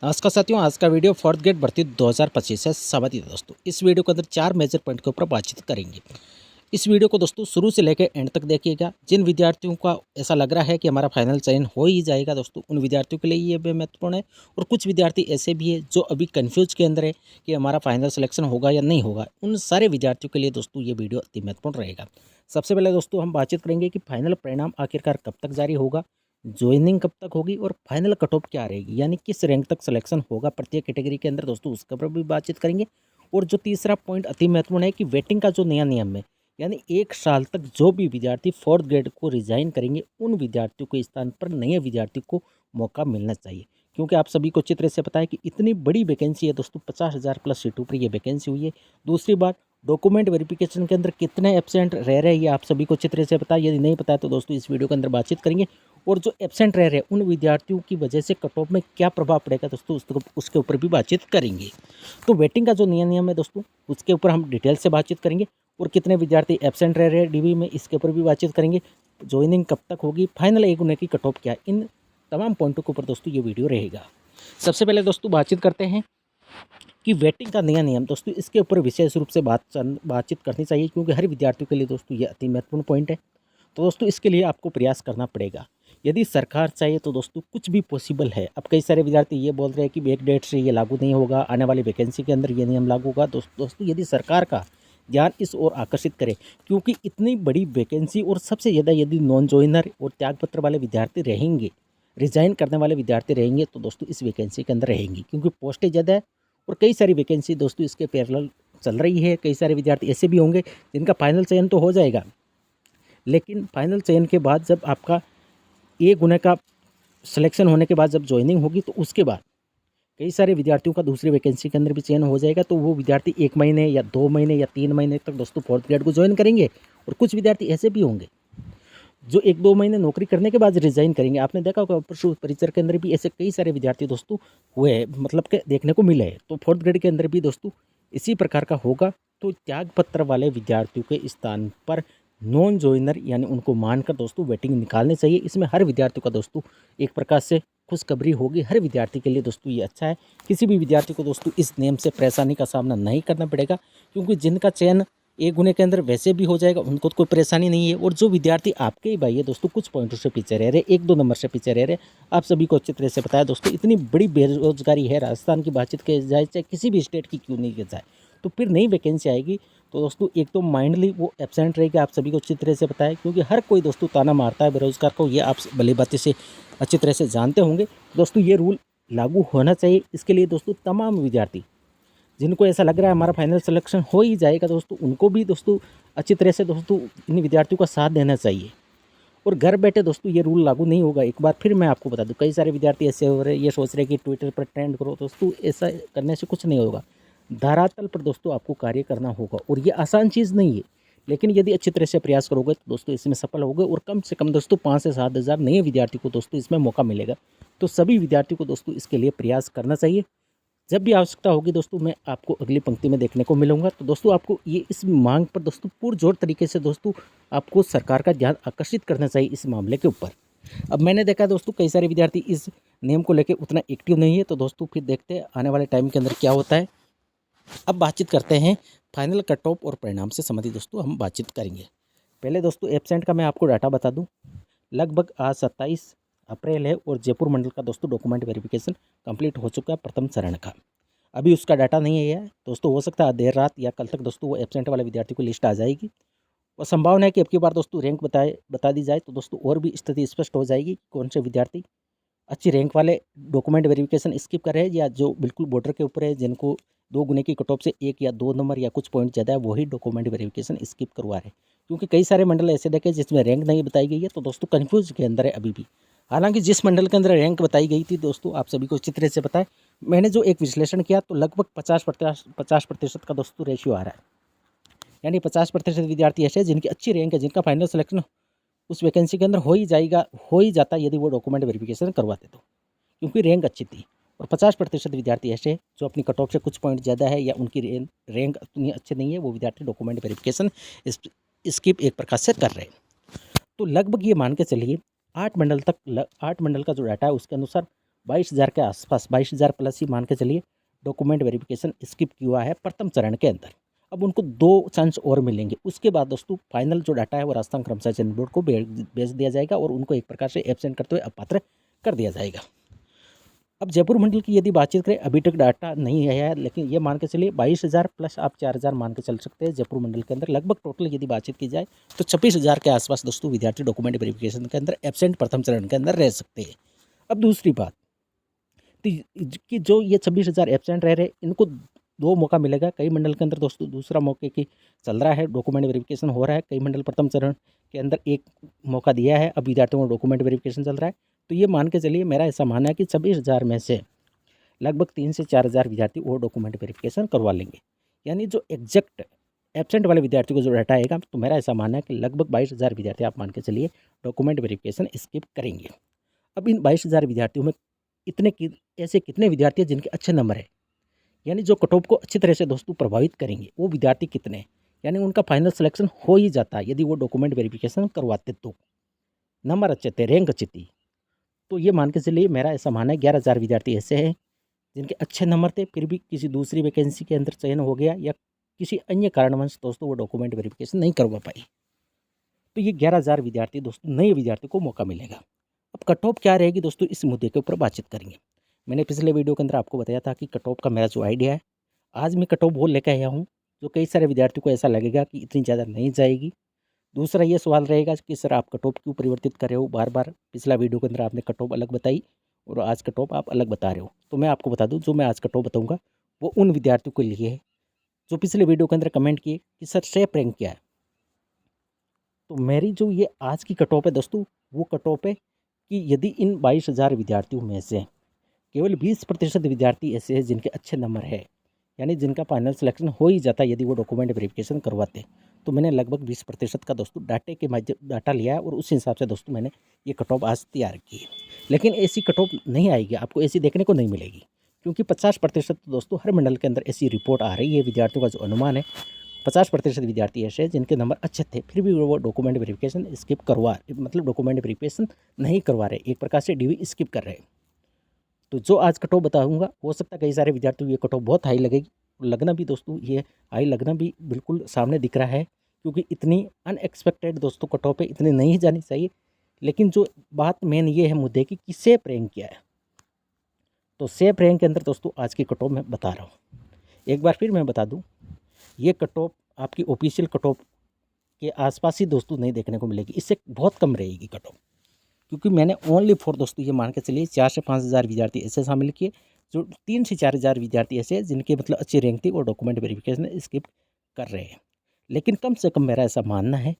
नमस्कार साथियों, आज का वीडियो फोर्थ ग्रेड भर्ती 2025 से संबंधित है दोस्तों। इस वीडियो के अंदर 4 मेजर पॉइंट के ऊपर बातचीत करेंगे। इस वीडियो को दोस्तों शुरू से लेकर एंड तक देखिएगा। जिन विद्यार्थियों का ऐसा लग रहा है कि हमारा फाइनल चयन हो ही जाएगा दोस्तों, उन विद्यार्थियों के लिए ये भी महत्वपूर्ण है। और कुछ विद्यार्थी ऐसे भी हैं जो अभी कन्फ्यूज के अंदर है कि हमारा फाइनल सिलेक्शन होगा या नहीं होगा। उन सारे विद्यार्थियों के लिए दोस्तों ये वीडियो अति महत्वपूर्ण रहेगा। सबसे पहले दोस्तों हम बातचीत करेंगे कि फाइनल परिणाम आखिरकार कब तक जारी होगा, ज्वाइनिंग कब तक होगी और फाइनल कट ऑफ क्या रहेगी, यानी किस रैंक तक सिलेक्शन होगा प्रत्येक कैटेगरी के अंदर दोस्तों, उसके ऊपर भी बातचीत करेंगे। और जो तीसरा पॉइंट अति महत्वपूर्ण है कि वेटिंग का जो नया नियम है, यानी 1 साल तक जो भी विद्यार्थी फोर्थ ग्रेड को रिजाइन करेंगे, उन विद्यार्थियों के स्थान पर नए विद्यार्थी को मौका मिलना चाहिए। क्योंकि आप सभी को अच्छी तरह से पता है कि इतनी बड़ी वैकेंसी है दोस्तों, 50,000 प्लस सीटों पर ये वैकेंसी हुई है। दूसरी बात, डॉक्यूमेंट वेरिफिकेशन के अंदर कितने एब्सेंट रह रहे हैं ये आप सभी को अच्छी तरह से पता है। यदि नहीं पता है तो दोस्तों इस वीडियो के अंदर बातचीत करेंगे। और जो एब्सेंट रह रहे हैं उन विद्यार्थियों की वजह से कट ऑफ में क्या प्रभाव पड़ेगा दोस्तों, उसके ऊपर भी बातचीत करेंगे। तो वेटिंग का जो नियम है दोस्तों, उसके ऊपर हम डिटेल से बातचीत करेंगे। और कितने विद्यार्थी एब्सेंट रह रहे हैं डीबी में, इसके ऊपर भी बातचीत करेंगे। ज्वाइनिंग कब तक होगी, फाइनल एक होने की कट ऑफ क्या है, इन तमाम पॉइंटों के ऊपर दोस्तों ये वीडियो रहेगा। सबसे पहले दोस्तों बातचीत करते हैं कि वेटिंग का नया नियम दोस्तों, इसके ऊपर विशेष रूप से बातचीत करनी चाहिए, क्योंकि हर विद्यार्थियों के लिए दोस्तों ये अति महत्वपूर्ण पॉइंट है। तो दोस्तों इसके लिए आपको प्रयास करना पड़ेगा। यदि सरकार चाहे तो दोस्तों कुछ भी पॉसिबल है। अब कई सारे विद्यार्थी ये बोल रहे हैं कि एक डेट से ये लागू नहीं होगा, आने वाली वैकेंसी के अंदर ये नियम लागू होगा। दोस्तों यदि सरकार का ध्यान इस ओर आकर्षित करे, क्योंकि इतनी बड़ी वैकेंसी और सबसे ज़्यादा यदि नॉन जॉइनर और त्यागपत्र वाले विद्यार्थी रहेंगे, रिजाइन करने वाले विद्यार्थी रहेंगे, तो दोस्तों इस वैकेंसी के अंदर रहेंगी, क्योंकि पोस्टें ज़्यादा है और कई सारी वैकेंसी दोस्तों इसके पैरेलल चल रही है। कई सारे विद्यार्थी ऐसे भी होंगे जिनका फाइनल चयन तो हो जाएगा, लेकिन फाइनल चयन के बाद जब आपका ए गुना का सिलेक्शन होने के बाद जब ज्वाइनिंग होगी, तो उसके बाद कई सारे विद्यार्थियों का दूसरी वैकेंसी के अंदर भी चयन हो जाएगा। तो वो विद्यार्थी 1 महीने या 2 महीने या 3 महीने तक दोस्तों फोर्थ ग्रेड को ज्वाइन करेंगे। और कुछ विद्यार्थी ऐसे भी होंगे जो 1-2 महीने नौकरी करने के बाद रिजाइन करेंगे। आपने देखा होगा पशु परिचर के अंदर भी ऐसे कई सारे विद्यार्थी दोस्तों हुए हैं, मतलब के देखने को मिले हैं। तो फोर्थ ग्रेड के अंदर भी दोस्तों इसी प्रकार का होगा। तो त्याग पत्र वाले विद्यार्थियों के स्थान पर नॉन जॉइनर यानी उनको मानकर दोस्तों वेटिंग निकालनी चाहिए। इसमें हर विद्यार्थी का दोस्तों एक प्रकार से खुशखबरी होगी। हर विद्यार्थी के लिए दोस्तों ये अच्छा है। किसी भी विद्यार्थी को दोस्तों इस नियम से परेशानी का सामना नहीं करना पड़ेगा, क्योंकि जिनका चयन एक गुने के अंदर वैसे भी हो जाएगा, उनको तो कोई परेशानी नहीं है। और जो विद्यार्थी आपके ही भाई है दोस्तों, कुछ पॉइंटों से पीछे रह रहे, 1-2 नंबर से पीछे रह रहे, आप सभी को अच्छी तरह से बताया दोस्तों, इतनी बड़ी बेरोजगारी है। राजस्थान की बातचीत की जाए, चाहे किसी भी स्टेट की क्यों नहीं की जाए, तो फिर नई वैकेंसी आएगी तो दोस्तों एक तो माइंडली वो एब्सेंट रहेगी, आप सभी को अच्छी तरह से पता है। क्योंकि हर कोई दोस्तों ताना मारता है बेरोजगार को, ये आप भली बातें से अच्छी तरह से जानते होंगे। दोस्तों ये रूल लागू होना चाहिए। इसके लिए दोस्तों तमाम विद्यार्थी जिनको ऐसा लग रहा है हमारा फाइनल सिलेक्शन हो ही जाएगा दोस्तों, उनको भी दोस्तों अच्छी तरह से दोस्तों इन विद्यार्थियों का साथ देना चाहिए। और घर बैठे दोस्तों ये रूल लागू नहीं होगा। एक बार फिर मैं आपको बता दूं, कई सारे विद्यार्थी ऐसे हो रहे, ये सोच रहे कि ट्विटर पर ट्रेंड करो। दोस्तों ऐसा करने से कुछ नहीं होगा। धरातल पर दोस्तों आपको कार्य करना होगा, और ये आसान चीज़ नहीं है। लेकिन यदि अच्छी तरह से प्रयास करोगे तो दोस्तों इसमें सफल होगे। और कम से कम दोस्तों 5 से 7 हज़ार नए विद्यार्थी को दोस्तों इसमें मौका मिलेगा। तो सभी विद्यार्थियों को दोस्तों इसके लिए प्रयास करना चाहिए। जब भी आवश्यकता होगी दोस्तों, मैं आपको अगली पंक्ति में देखने को मिलूंगा। तो दोस्तों आपको ये इस मांग पर दोस्तों पुरजोर तरीके से दोस्तों आपको सरकार का ध्यान आकर्षित करना चाहिए इस मामले के ऊपर। अब मैंने देखा दोस्तों कई सारे विद्यार्थी इस नियम को लेकर उतना एक्टिव नहीं है। तो दोस्तों फिर देखते हैं आने वाले टाइम के अंदर क्या होता है। अब बातचीत करते हैं फाइनल कट ऑफ और परिणाम से संबंधित दोस्तों हम बातचीत करेंगे। पहले दोस्तों एब्सेंट का मैं आपको डाटा बता दूं। लगभग आज 27 अप्रैल है और जयपुर मंडल का दोस्तों डॉक्यूमेंट वेरिफिकेशन कंप्लीट हो चुका है प्रथम चरण का। अभी उसका डाटा नहीं है दोस्तों, हो सकता है देर रात या कल तक दोस्तों वो एब्सेंट वाले विद्यार्थी की लिस्ट आ जाएगी। और संभावना है कि अब की बार दोस्तों रैंक बता दी जाए तो दोस्तों और भी स्थिति स्पष्ट हो जाएगी। कौन से विद्यार्थी अच्छी रैंक वाले डॉक्यूमेंट वेरिफिकेशन स्किप कर रहे हैं, या जो बिल्कुल बॉर्डर के ऊपर है, जिनको 2 गुने की कट ऑफ से 1 या 2 नंबर या कुछ पॉइंट ज़्यादा है, वही डॉक्यूमेंट वेरिफिकेशन स्किप करवा रहे हैं। क्योंकि कई सारे मंडल ऐसे देखे जिसमें रैंक नहीं बताई गई है, तो दोस्तों कन्फ्यूज के अंदर है अभी भी। हालांकि जिस मंडल के अंदर रैंक बताई गई थी दोस्तों, आप सभी को अच्छी तरह से पता है। मैंने जो एक विश्लेषण किया तो लगभग 50% का दोस्तों रेशियो आ रहा है। यानी 50% विद्यार्थी ऐसे हैं जिनकी अच्छी रैंक है, जिनका फाइनल सिलेक्शन उस वैकेंसी के अंदर हो ही जाता यदि वो डॉक्यूमेंट वेरिफिकेशन करवाते तो, क्योंकि रैंक अच्छी थी। और 50% विद्यार्थी ऐसे हैं जो अपनी कट ऑफ से कुछ पॉइंट ज़्यादा है या उनकी रैंक उतनी अच्छी नहीं है, वो विद्यार्थी डॉक्यूमेंट वेरिफिकेशन स्किप एक प्रकार से कर रहे हैं। तो लगभग ये मान के चलिए 8 मंडल का जो डाटा है उसके अनुसार 22,000 के आसपास, 22,000 प्लस ही मान के चलिए, डॉक्यूमेंट वेरिफिकेशन स्किप किया है प्रथम चरण के अंदर। अब उनको 2 चांस और मिलेंगे। उसके बाद दोस्तों फाइनल जो डाटा है वो राजस्थान कर्मचारी चयन बोर्ड को भेज दिया जाएगा और उनको एक प्रकार से एब्सेंट करते हुए अपात्र कर दिया जाएगा। अब जयपुर मंडल की यदि बातचीत करें, अभी तक डाटा नहीं आया है, लेकिन ये मान के चलिए 22,000 प्लस आप 4,000 मान के चल सकते हैं जयपुर मंडल के अंदर। लगभग टोटल यदि बातचीत की जाए तो 26,000 के आसपास दोस्तों विद्यार्थी डॉक्यूमेंट वेरिफिकेशन के अंदर एब्सेंट प्रथम चरण के अंदर रह सकते हैं। अब दूसरी बात कि जो ये 26,000 एब्सेंट रह रहे, इनको 2 मौका मिलेगा। कई मंडल के अंदर दोस्तों दूसरा मौके की चल रहा है, डॉक्यूमेंट वेरिफिकेशन हो रहा है। कई मंडल प्रथम चरण के अंदर 1 मौका दिया है, अब विद्यार्थियों को डॉक्यूमेंट वेरिफिकेशन चल रहा है। तो ये मान के चलिए, मेरा ऐसा मानना है कि 26,000 में से लगभग 3 से 4,000 विद्यार्थी वो डॉक्यूमेंट वेरिफिकेशन करवा लेंगे। यानी जो एग्जैक्ट एब्सेंट वाले विद्यार्थियों को जो डाटा आएगा, तो मेरा ऐसा मानना है कि लगभग 22,000 विद्यार्थी आप मान के चलिए डॉक्यूमेंट वेरिफिकेशन स्किप करेंगे। अब इन 22,000 विद्यार्थियों में ऐसे कितने विद्यार्थी हैं जिनके अच्छे नंबर है, यानी जो कट ऑफ को अच्छी तरह से दोस्तों प्रभावित करेंगे, वो विद्यार्थी कितने हैं, यानी उनका फाइनल सिलेक्शन हो ही जाता है यदि वो डॉक्यूमेंट वेरिफिकेशन करवाते तो। नंबर अच्छे थे, रैंक अच्छी थी, तो ये मान के चलिए मेरा ऐसा मानना है 11,000 विद्यार्थी ऐसे हैं जिनके अच्छे नंबर थे, फिर भी किसी दूसरी वैकेंसी के अंदर चयन हो गया या किसी अन्य कारणवश दोस्तों वो डॉक्यूमेंट वेरिफिकेशन नहीं करवा पाई। तो ये 11,000 विद्यार्थी दोस्तों नए विद्यार्थी को मौका मिलेगा। अब कट ऑफ क्या रहेगी दोस्तों, इस मुद्दे के ऊपर बातचीत करेंगे। मैंने पिछले वीडियो के अंदर आपको बताया था कि कट ऑफ का मेरा जो आइडिया है, आज मैं कट ऑफ वो लेकर आया हूँ जो कई सारे विद्यार्थियों को ऐसा लगेगा कि इतनी ज़्यादा नहीं जाएगी। दूसरा ये सवाल रहेगा कि सर आप कट ऑफ क्यों परिवर्तित कर रहे हो बार बार, पिछला वीडियो के अंदर आपने कट ऑफ अलग बताई और आज कट ऑफ आप अलग बता रहे हो। तो मैं आपको बता दूं, जो मैं आज कट ऑफ बताऊंगा वो उन विद्यार्थियों के लिए है जो पिछले वीडियो के अंदर कमेंट किए कि सर सेफ रैंक क्या है। तो मेरी जो ये आज की कट ऑफ है दोस्तों, वो कट ऑफ है कि यदि इन 22,000 विद्यार्थियों में से केवल 20% विद्यार्थी ऐसे हैं जिनके अच्छे नंबर है, यानी जिनका फाइनल सिलेक्शन हो ही जाता है यदि वो डॉक्यूमेंट वेरिफिकेशन करवाते, तो मैंने लगभग 20% का दोस्तों डाटा लिया है और उस हिसाब से दोस्तों मैंने ये कट ऑफ आज तैयार की है। लेकिन ऐसी कट ऑफ नहीं आएगी, आपको ऐसी देखने को नहीं मिलेगी, क्योंकि 50% दोस्तों हर मंडल के अंदर ऐसी रिपोर्ट आ रही है। विद्यार्थियों का जो अनुमान है, 50% विद्यार्थी ऐसे हैं जिनके नंबर अच्छे थे, फिर भी वो डॉक्यूमेंट वेरिफिकेशन स्किप मतलब डॉक्यूमेंट वेरिफिकेशन नहीं करवा रहे, एक प्रकार से डीवी स्किप कर रहे हैं। तो जो आज कट ऑफ बताऊंगा, हो सकता है कई सारे विद्यार्थियों को ये कट ऑफ बहुत हाई लगेगी, लगना भी दोस्तों, ये हाई लगना भी बिल्कुल सामने दिख रहा है, क्योंकि इतनी अनएक्सपेक्टेड दोस्तों कट ऑफ पे इतनी नहीं जानी चाहिए। लेकिन जो बात मेन ये है मुद्दे की कि सेफ रैंक क्या है, तो सेफ रैंक के अंदर दोस्तों आज की कट ऑफ मैं बता रहा हूँ। एक बार फिर मैं बता दूँ, ये कट ऑफ आपकी ऑफिशियल कट ऑफ के आसपास ही दोस्तों नहीं देखने को मिलेगी, इससे बहुत कम रहेगी कट ऑफ, क्योंकि मैंने ओनली फॉर दोस्तों ये मान के चलिए 4 से 5,000 विद्यार्थी ऐसे शामिल किए जो 3 से 4,000 विद्यार्थी ऐसे हैं जिनके मतलब अच्छी रैंक थी और डॉक्यूमेंट वेरिफिकेशन स्किप कर रहे हैं। लेकिन कम से कम मेरा ऐसा मानना है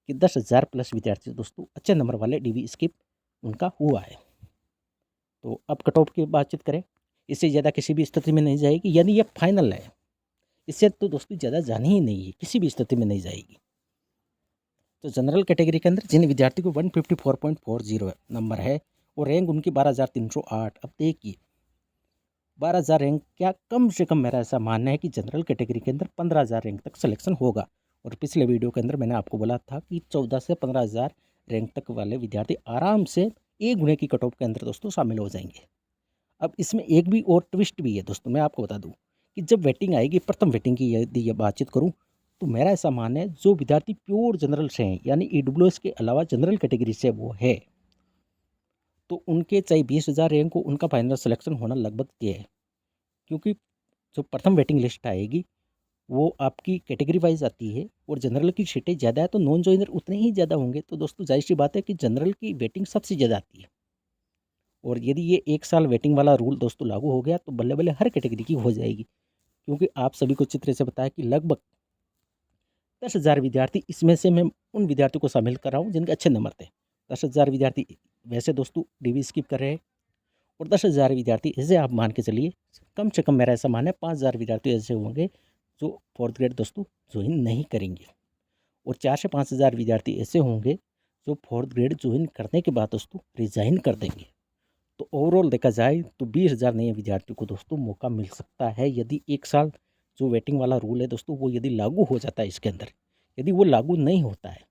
कि 10,000 प्लस विद्यार्थी दोस्तों अच्छे नंबर वाले डीवी स्किप उनका हुआ है। तो अब कट ऑफ की बातचीत करें, इससे ज़्यादा किसी भी स्थिति में नहीं जाएगी, यानी ये फाइनल है, इससे तो दोस्तों ज़्यादा जानी ही नहीं है, किसी भी स्थिति में नहीं जाएगी। तो जनरल कैटेगरी के अंदर जिन विद्यार्थी को 154.40 नंबर है और रैंक उनकी 12,308, अब देखिए 12,000 रैंक क्या, कम से कम मेरा ऐसा मानना है कि जनरल कैटेगरी के अंदर 15,000 रैंक तक सिलेक्शन होगा। और पिछले वीडियो के अंदर मैंने आपको बोला था कि 14 से 15,000 रैंक तक वाले विद्यार्थी आराम से 1 गुणे की कट ऑफ के अंदर दोस्तों शामिल हो जाएंगे। अब इसमें एक भी और ट्विस्ट भी है दोस्तों, मैं आपको बता दूं कि जब वेटिंग आएगी, प्रथम वेटिंग की यदि ये बातचीत करूं, तो मेरा ऐसा मानना है जो विद्यार्थी प्योर जनरल से हैं, यानी ईडब्ल्यूएस के अलावा जनरल कैटेगरी से वो है, तो उनके चाहे 20,000 रैंक को उनका फाइनल सिलेक्शन होना लगभग तय है। क्योंकि जो प्रथम वेटिंग लिस्ट आएगी वो आपकी कैटेगरी वाइज आती है और जनरल की सीटें ज़्यादा है तो नॉन जॉइनर उतने ही ज़्यादा होंगे, तो दोस्तों जाहिर सी बात है कि जनरल की वेटिंग सबसे ज़्यादा आती है। और यदि ये 1 साल वेटिंग वाला रूल दोस्तों लागू हो गया तो बल्ले बल्ले हर कैटेगरी की हो जाएगी, क्योंकि आप सभी को अच्छी तरह से पता है कि लगभग 10,000 विद्यार्थी, इसमें से मैं उन विद्यार्थियों को शामिल कर रहा हूँ जिनके अच्छे नंबर थे। 10,000 विद्यार्थी वैसे दोस्तों डीवी स्किप कर रहे हैं और 10,000 विद्यार्थी ऐसे आप मान के चलिए, कम से कम मेरा ऐसा मानना है 5,000 विद्यार्थी ऐसे होंगे जो 4th ग्रेड दोस्तों ज्वाइन नहीं करेंगे और 4 से 5,000 विद्यार्थी ऐसे होंगे जो 4th ग्रेड ज्वाइन करने के बाद दोस्तों रिजाइन कर देंगे। तो ओवरऑल देखा जाए तो 20,000 नए विद्यार्थियों को दोस्तों मौका मिल सकता है यदि 1 साल जो वेटिंग वाला रूल है दोस्तों वो यदि लागू हो जाता है इसके अंदर। यदि वो लागू नहीं होता है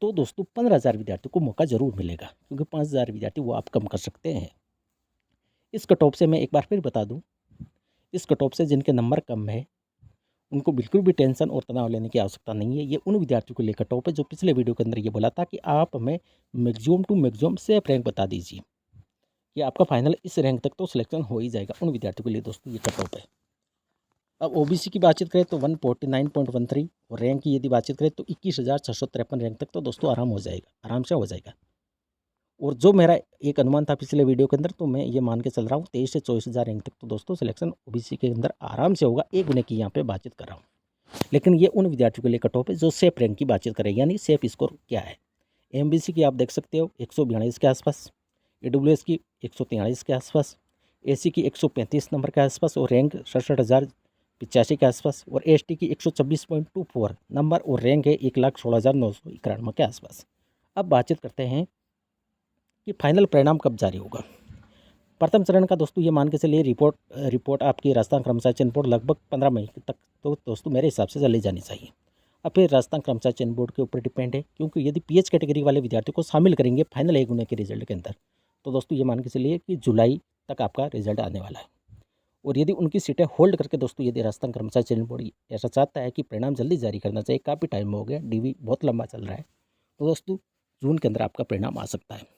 तो दोस्तों 15,000 विद्यार्थियों को मौका ज़रूर मिलेगा, क्योंकि 5,000 विद्यार्थी वो आप कम कर सकते हैं। इस कट ऑफ से मैं एक बार फिर बता दूं, इस कट ऑफ से जिनके नंबर कम है उनको बिल्कुल भी टेंशन और तनाव लेने की आवश्यकता नहीं है। ये उन विद्यार्थियों के लिए कट ऑफ है जो पिछले वीडियो के अंदर ये बोला था कि आप हमें maximum to maximum safe rank बता दीजिए कि आपका फाइनल इस रैंक तक तो सिलेक्शन हो ही जाएगा। उन विद्यार्थियों के लिए दोस्तों ये कट ऑफ है। अब ओबीसी की बातचीत करें तो 149.13 और रैंक की यदि बातचीत करें तो 21,653 रैंक तक तो दोस्तों आराम हो जाएगा, आराम से हो जाएगा। और जो मेरा एक अनुमान था पिछले वीडियो के अंदर, तो मैं ये मान के चल रहा हूँ 23 से 24,000 रैंक तक तो दोस्तों सिलेक्शन ओबीसी के अंदर आराम से होगा। एक गुने की यहाँ पे बातचीत कर रहा हूँ, लेकिन ये उन विद्यार्थियों के लिए कट ऑफ है जो सेफ रैंक की बातचीत करें, यानी सेफ स्कोर क्या है। एमबीसी की आप देख सकते हो 142 के आसपास, ईडब्ल्यूएस की 143 के आसपास, एसी की 135 नंबर के आसपास और रैंक 67,085 के आसपास, और एसटी की 126.24 नंबर और रैंक है 1,16,991 के आसपास। अब बातचीत करते हैं कि फाइनल परिणाम कब जारी होगा। प्रथम चरण का दोस्तों ये मान के चलिए रिपोर्ट आपकी राजस्थान कर्मचारी चयन बोर्ड लगभग 15 महीने तक तो दोस्तों मेरे हिसाब से चली जानी चाहिए। अब फिर राजस्थान कर्मचारी चयन बोर्ड के ऊपर डिपेंड है, क्योंकि यदि पीएच कैटेगरी वाले विद्यार्थियों को शामिल करेंगे फाइनल 1 गुने के रिजल्ट के अंदर, तो दोस्तों ये मान के चलिए कि जुलाई तक आपका रिजल्ट आने वाला है। और यदि उनकी सीटें होल्ड करके दोस्तों यदि राजस्थान कर्मचारी चयन बोर्ड ऐसा चाहता है कि परिणाम जल्दी जारी करना चाहिए, काफ़ी टाइम हो गया, डीवी बहुत लंबा चल रहा है, तो दोस्तों जून के अंदर आपका परिणाम आ सकता है।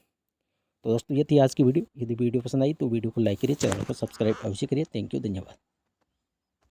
तो दोस्तों ये थी आज की वीडियो। यदि वीडियो पसंद आई तो वीडियो को लाइक करिए, चैनल को सब्सक्राइब अवश्य करिए। थैंक यू, धन्यवाद।